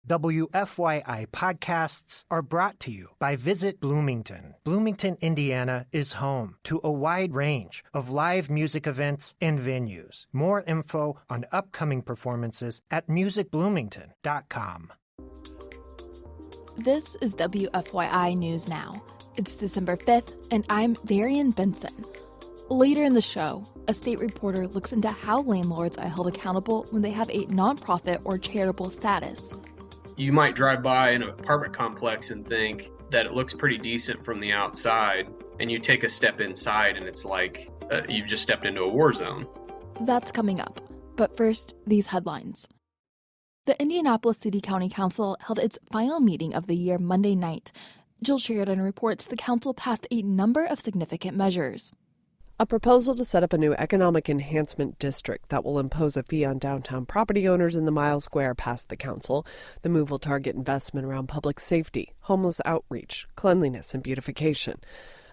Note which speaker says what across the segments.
Speaker 1: WFYI podcasts are brought to you by Visit Bloomington. Bloomington, Indiana is home to a wide range of live music events and venues. More info on upcoming performances at musicbloomington.com.
Speaker 2: This is WFYI News Now. It's December 5th, and I'm Darian Benson. Later in the show, a state reporter looks into how landlords are held accountable when they have a nonprofit or charitable status.
Speaker 3: You might drive by an apartment complex and think that it looks pretty decent from the outside, and you take a step inside and it's like you've just stepped into a war zone.
Speaker 2: That's coming up. But first, these headlines. The Indianapolis City-County Council held its final meeting of the year Monday night. Jill Sheridan reports the council passed a number of significant measures.
Speaker 4: A proposal to set up a new economic enhancement district that will impose a fee on downtown property owners in the Mile Square passed the council. The move will target investment around public safety, homeless outreach, cleanliness, and beautification.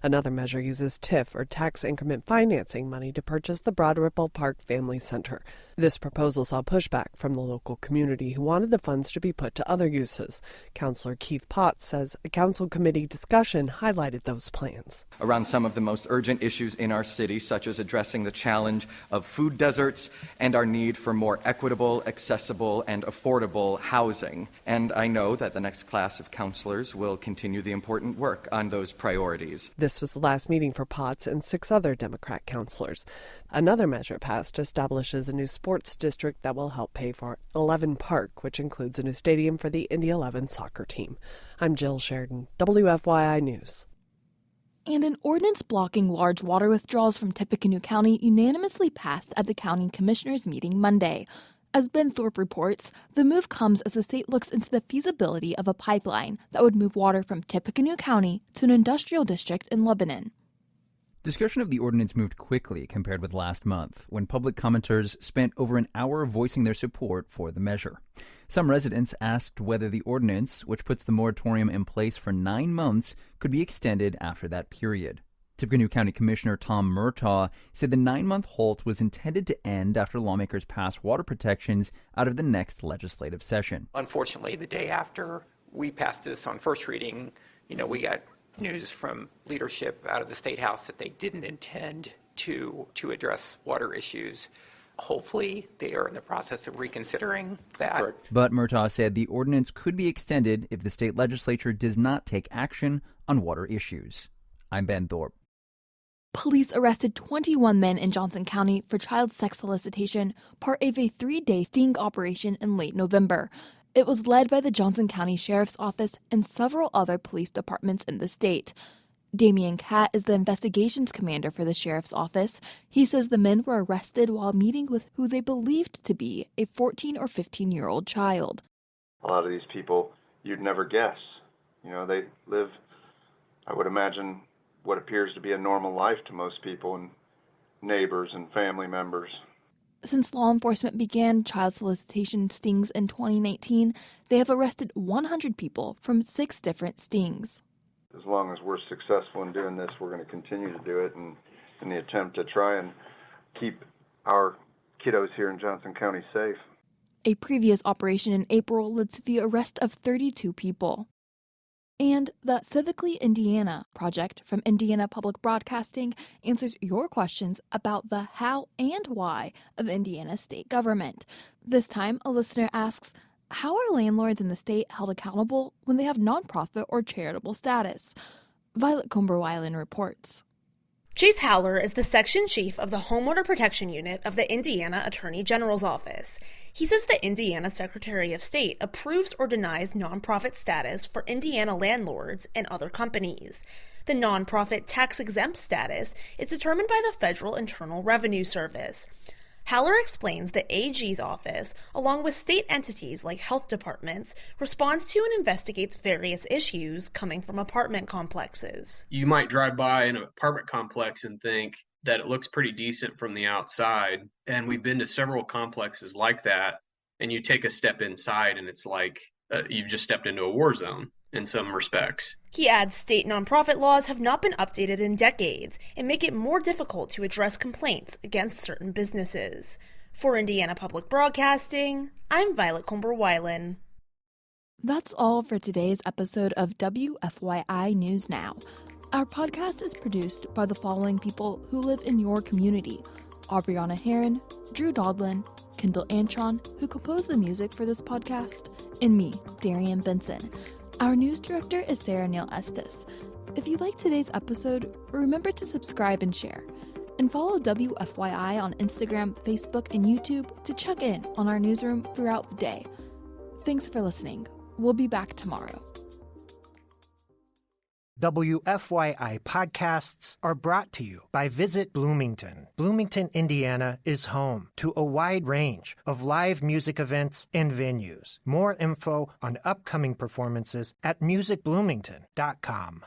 Speaker 4: Another measure uses TIF, or tax increment financing money, to purchase the Broad Ripple Park Family Center. This proposal saw pushback from the local community who wanted the funds to be put to other uses. Councilor Keith Potts says a council committee discussion highlighted those plans.
Speaker 5: Around some of the most urgent issues in our city, such as addressing the challenge of food deserts and our need for more equitable, accessible, and affordable housing. And I know that the next class of councilors will continue the important work on those priorities.
Speaker 4: This was the last meeting for Potts and 6 other Democrat councilors. Another measure passed establishes a new sports district that will help pay for 11 Park, which includes a new stadium for the Indy 11 soccer team. I'm Jill Sheridan, WFYI News.
Speaker 2: And an ordinance blocking large water withdrawals from Tippecanoe County unanimously passed at the county commissioners' meeting Monday. As Ben Thorpe reports, the move comes as the state looks into the feasibility of a pipeline that would move water from Tippecanoe County to an industrial district in Lebanon.
Speaker 6: Discussion of the ordinance moved quickly compared with last month, when public commenters spent over an hour voicing their support for the measure. Some residents asked whether the ordinance, which puts the moratorium in place for 9 months, could be extended after that period. Tippecanoe County Commissioner Tom Murtaugh said the 9-month halt was intended to end after lawmakers passed water protections out of the next legislative session.
Speaker 7: Unfortunately, the day after we passed this on first reading, we got news from leadership out of the State House that they didn't intend to address water issues. Hopefully, they are in the process of reconsidering that.
Speaker 6: Correct. But Murtaugh said the ordinance could be extended if the state legislature does not take action on water issues. I'm Ben Thorpe.
Speaker 2: Police arrested 21 men in Johnson County for child sex solicitation, part of a 3-day sting operation in late November. It was led by the Johnson County Sheriff's Office and several other police departments in the state. Damian Catt is the investigations commander for the Sheriff's Office. He says the men were arrested while meeting with who they believed to be a 14 or 15-year-old child.
Speaker 8: A lot of these people you'd never guess. They live, I would imagine, what appears to be a normal life to most people and neighbors and family members.
Speaker 2: Since law enforcement began child solicitation stings in 2019, they have arrested 100 people from 6 different stings.
Speaker 8: As long as we're successful in doing this, we're going to continue to do it in the attempt to try and keep our kiddos here in Johnson County safe.
Speaker 2: A previous operation in April led to the arrest of 32 people. And the Civically Indiana project from Indiana Public Broadcasting answers your questions about the how and why of Indiana state government. This time, a listener asks, how are landlords in the state held accountable when they have nonprofit or charitable status? Violet Comber-Weiland reports.
Speaker 9: Chase Howler is the section chief of the Homeowner Protection Unit of the Indiana Attorney General's Office. He says the Indiana Secretary of State approves or denies nonprofit status for Indiana landlords and other companies. The nonprofit tax-exempt status is determined by the Federal Internal Revenue Service. Howler explains the AG's office, along with state entities like health departments, responds to and investigates various issues coming from apartment complexes.
Speaker 3: You might drive by an apartment complex and think that it looks pretty decent from the outside. And we've been to several complexes like that. And you take a step inside and it's like you've just stepped into a war zone in some respects.
Speaker 9: He adds state nonprofit laws have not been updated in decades and make it more difficult to address complaints against certain businesses. For Indiana Public Broadcasting, I'm Violet Comber-Weiland.
Speaker 2: That's all for today's episode of WFYI News Now. Our podcast is produced by the following people who live in your community: Aubriana Heron, Drew Dodlin, Kendall Antron, who composed the music for this podcast, and me, Darian Benson. Our news director is Sarah Neal Estes. If you liked today's episode, remember to subscribe and share. And follow WFYI on Instagram, Facebook, and YouTube to check in on our newsroom throughout the day. Thanks for listening. We'll be back tomorrow.
Speaker 1: WFYI podcasts are brought to you by Visit Bloomington. Bloomington, Indiana is home to a wide range of live music events and venues. More info on upcoming performances at musicbloomington.com.